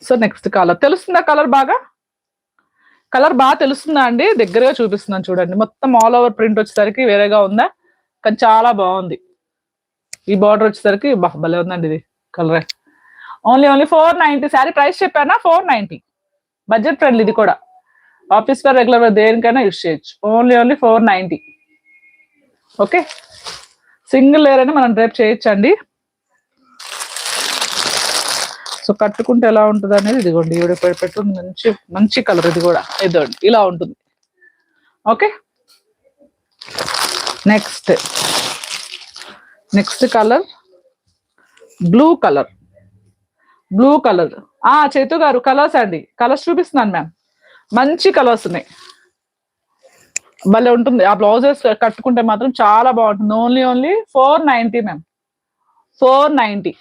So next colour తెలుస్తుందా? Colour బాగా తెలుస్తుందా అండి? దగ్గరగా చూపిస్తున్నాను చూడండి. మొత్తం ఆల్ ఓవర్ ప్రింట్ వచ్చేసరికి వేరేగా ఉందా, కానీ చాలా బాగుంది. ఈ బార్డర్ వచ్చేసరికి భలే ఉందండి ఇది కలర్. ఓన్లీ 490 శారీ ప్రైస్ చెప్పానా? 490. బడ్జెట్ ఫ్రెండ్లీ ఇది కూడా. ఆఫీస్ వేర్, రెగ్యులర్ వేర్ దేనికైనా యూస్ చేయొచ్చు. ఓన్లీ 490. ఓకే, సింగిల్ లేయర్ అయినా మనం డ్రైప్ చేయొచ్చండి. సో కట్టుకుంటే ఎలా ఉంటుంది అనేది ఇదిగోండి, ఈవిడ పెట్టుంది మంచి మంచి కలర్. ఇది కూడా ఇదిగోండి ఇలా ఉంటుంది. Okay, next colour blue colour. చేతు గారు కలర్స్ అండి, కలర్స్ చూపిస్తున్నాను మ్యామ్. మంచి కలర్స్ ఉన్నాయి, భలే ఉంటుంది. ఆ బ్లౌజెస్ కట్టుకుంటే మాత్రం చాలా బాగుంటుంది. Only 490 ma'am, 490.